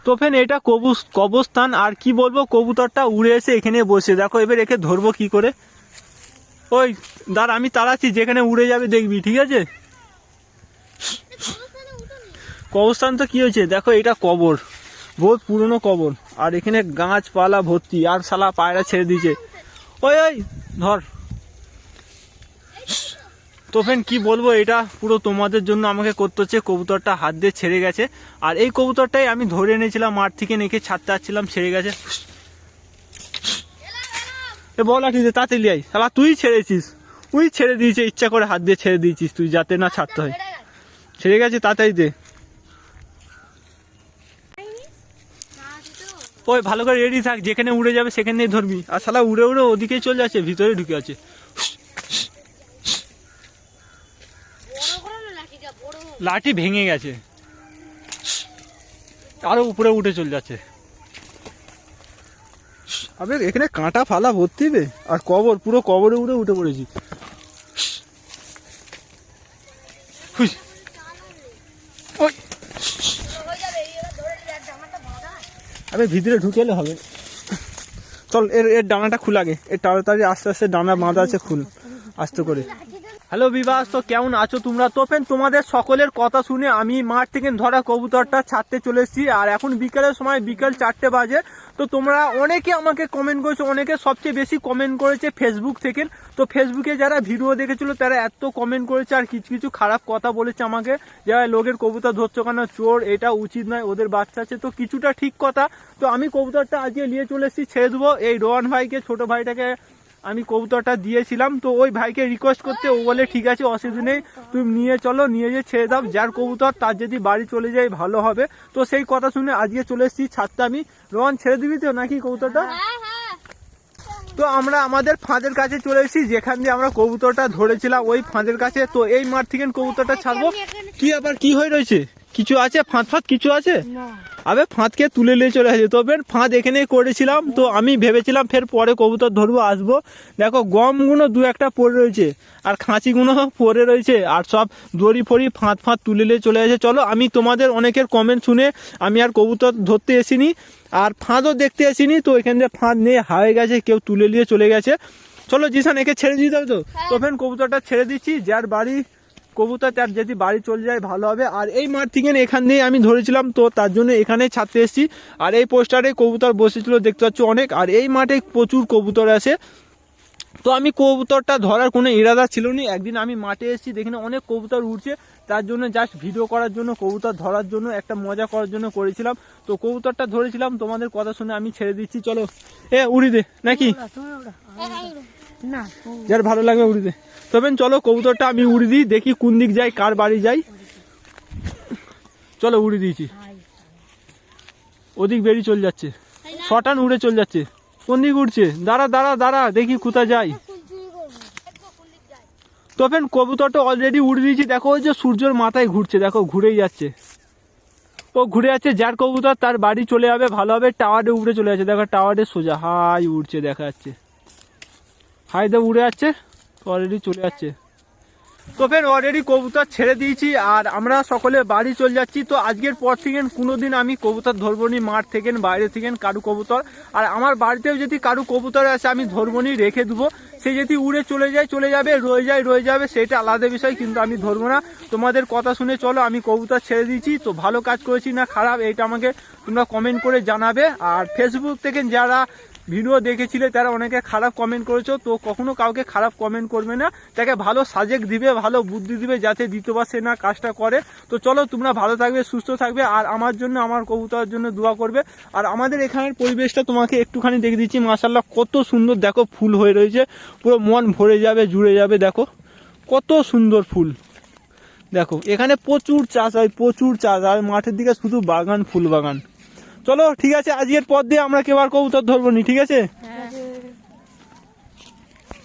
তো ফ্রেন্ড এটা কবরস্থান, আর কি বলবো, কবুতরটা উড়ে এসে এখানে বসে, দেখো এবার একে ধরবো কি করে। ওই দাঁড়া, আমি তাড়াচ্ছি, যেখানে উড়ে যাবে দেখবি, ঠিক আছে। কবরস্থান তো কি হয়েছে, দেখো এটা কবর, বহুত পুরনো কবর, আর এখানে গাছপালা ভর্তি, আর শালা পায়রা ছেড়ে দিয়েছে। ওই ওই ধর। তো ফ্রেন্ড কি বলবো, এটা পুরো তোমাদের জন্য আমাকে করতে হচ্ছে। কবুতরটা হাত দিয়ে ছেড়ে গেছে, আর এই কবুতরটাই আমি ধরে এনেছিলাম মাঠ থেকে, নেকে ছাড়তে আসছিলাম, ছেড়ে গেছে। এ বল লাঠি দে, তাড়াতাড়ি আই, শালা তুই ছেড়েছিস, তুই ছেড়ে দিয়েছে, ইচ্ছা করে হাত দিয়ে ছেড়ে দিয়েছিস তুই, যাতে না ছাড়তে হয়। ছেড়ে গেছে, তাড়াতাড়ি দে। ওই ভালো করে রেডি থাক, যেখানে উড়ে যাবে সেখানেই ধরবি। আর শালা উড়ে উড়ে ওদিকেই চলে যাচ্ছে, ভিতরে ঢুকে আছে। লাঠি ভেঙে গেছে, আরো উপরে উঠে চলে যাচ্ছে। আবে এখানে কাঁটা ফালা ভর্তি বে, আর কবর, পুরো কবরে উড়ে উঠে পড়েছি। ওই আবে ভিতরে ঢুকে এলে হবে। চল এর ডানাটা খুল আগে, এর তাড়াতাড়ি আস্তে আস্তে ডানা বাঁধা আছে, খুল আস্তে করে। হ্যালো বিবাস, তো কেমন আছো তোমরা? তো ফ্রেন্ড তোমাদের সকলের কথা শুনে আমি মাঠ থেকে ধরা কবুতরটা ছাড়তে চলে এসেছি, আর এখন বিকেলের সময়, বিকেল 4টে বাজে। তো তোমরা অনেকে আমাকে কমেন্ট করেছো, অনেকে সবচেয়ে বেশি কমেন্ট করেছে ফেসবুক থেকে। তো ফেসবুকে যারা ভিডিও দেখেছিল তারা এত কমেন্ট করেছে, আর কিছু কিছু খারাপ কথা বলেছে আমাকে, যারা লোকের কবুতর ধরছো কেন, চোর, এটা উচিত নয়, ওদের বাচ্চা আছে। তো কিছুটা ঠিক কথা। তো আমি কবুতরটা আজকে নিয়ে চলে এসেছি, ছেড়ে দেবো। এই রোহান ভাইকে, ছোট ভাইটাকে আমি কবুতরটা দিয়েছিলাম, তো ওই ভাইকে রিকোয়েস্ট করতে, ও বলে ঠিক আছে, অসুবিধা নেই, তুমি নিয়ে চলো, নিয়ে যেয়ে ছেড়ে দাও, যার কবুতর তার যদি বাড়ি চলে যায় ভালো হবে। তো সেই কথা শুনে আজকে চলে এসেছি ছাড়তে আমি। রোহান ছেড়ে দিবি তো নাকি কবুতরটা? তো আমরা আমাদের ফাঁদের কাছে চলে এসেছি, যেখান দিয়ে আমরা কবুতরটা ধরেছিলাম, ওই ফাঁদের কাছে। তো এই মাঠ থেকে কবুতরটা ছাড়বো। কি আবার কি হয়ে রয়েছে, কিছু আছে ফাঁদ ফাঁদ কিছু আছে? আবে ফাঁদকে তুলে নিয়ে চলে আসে। তবে ফাঁদ এখানেই করেছিলাম, তো আমি ভেবেছিলাম ফের পরে কবুতর ধরবো, আসবো। দেখো গমগুলো দু একটা পড়ে রয়েছে, আর খাঁচিগুলো পড়ে রয়েছে, আর সব দড়ি ফড়ি ফাঁদ ফাঁদ তুলে নিয়ে চলে আসে। চলো, আমি তোমাদের অনেকের কমেন্ট শুনে আমি আর কবুতর ধরতে এসিনি, আর ফাঁদও দেখতে আসিনি। তো এখান থেকে ফাঁদ নেই, হারিয়ে গেছে, কেউ তুলে নিয়ে চলে গেছে। চলো জিসান, একে ছেড়ে দিতে হবে। তো ফ্রেন্ড কবুতরটা ছেড়ে দিচ্ছি, যার বাড়ি কবুতর তার যদি বাড়ি চলে যায় ভালো হবে। আর এই মাঠ থেকে এখান দিয়ে আমি ধরেছিলাম, তো তার জন্য এখানেই ছাড়তে এসেছি। আর এই পোস্টারে কবুতর বসেছিল, দেখতে পাচ্ছ অনেক, আর এই মাঠে প্রচুর কবুতর আছে। তো আমি কবুতরটা ধরার কোনো ইরাদা ছিল না, একদিন আমি মাঠে এসেছি, দেখি অনেক কবুতর উঠছে, তার জন্য জাস্ট ভিডিও করার জন্য, কবুতর ধরার জন্য, একটা মজা করার জন্য করেছিলাম। তো কবুতরটা ধরেছিলাম, তোমাদের কথা শুনে আমি ছেড়ে দিচ্ছি। চলো উড়ি দে নাকি, যার ভালো লাগবে উড়ি দে। তবে চলো কবুতরটা আমি উড়ি দিই, দেখি কোন দিক যাই, কার বাড়ি যাই। চলো উড়ি দিয়েছি, ওদিক বেরিয়ে চলে যাচ্ছে, শটান উড়ে চলে যাচ্ছে। কোন দিক উঠছে? দাঁড়া দাঁড়া দাঁড়া, দেখি কোথায় যাই। তো ফ্রেন্ড কবুতরটা অলরেডি উড়ে দিয়েছি, দেখো ওই যে সূর্যের মাথায় ঘুরছে, দেখো ঘুরেই যাচ্ছে, ও ঘুরে যাচ্ছে। যার কবুতর তার বাড়ি চলে যাবে ভালো হবে। টাওয়ারে উড়ে চলে যাচ্ছে, দেখো টাওয়ারে সোজা হাই উড়ছে, দেখা যাচ্ছে হাই দে উড়ে যাচ্ছে, অলরেডি চলে যাচ্ছে। তো ফ্রেন্ড অলরেডি কবুতর ছেড়ে দিয়েছি, আর আমরা সকলে বাড়ি চলে যাচ্ছি। তো আজকের পর থেকে কোনোদিন আমি কবুতর ধরবো নি মাঠ থেকে, বাইরে থেকে কারু কবুতর। আর আমার বাড়িতেও যদি কারু কবুতর আসে আমি ধরবো নি, রেখে দেবো। সে যদি উড়ে চলে যায় চলে যাবে, রয়ে যাবে, সেটা আলাদা বিষয়, কিন্তু আমি ধরবো না। তোমাদের কথা শুনে চলো আমি কবুতর ছেড়ে দিয়েছি। তো ভালো কাজ করেছি না খারাপ, এইটা আমাকে তোমরা কমেন্ট করে জানাবে। আর ফেসবুক থেকে যারা ভিডিও দেখেছিলে তারা অনেকে খারাপ কমেন্ট করেছো, তো কখনো কাউকে খারাপ কমেন্ট করবে না, তাকে ভালো সাজেক্ট দিবে, ভালো বুদ্ধি দিবে, যাতে দ্বিতীয়বার সে না কাজটা করে। তো চলো তোমরা ভালো থাকবে, সুস্থ থাকবে, আর আমার জন্য, আমার কবুতরের জন্য দোয়া করবে। আর আমাদের এখানের পরিবেশটা তোমাকে একটুখানি দেখে দিচ্ছি, মাশাআল্লাহ কত সুন্দর, দেখো ফুল হয়ে রয়েছে, পুরো মন ভরে যাবে, জুড়ে যাবে, দেখো কত সুন্দর ফুল। দেখো এখানে প্রচুর চাষ হয়, প্রচুর চাষ, আর মাঠের দিকে শুধু বাগান, ফুল বাগান। চলো ঠিক আছে, আজকের পর দিয়ে আমরা কেউ আর কবুতর ধরবো নি, ঠিক আছে।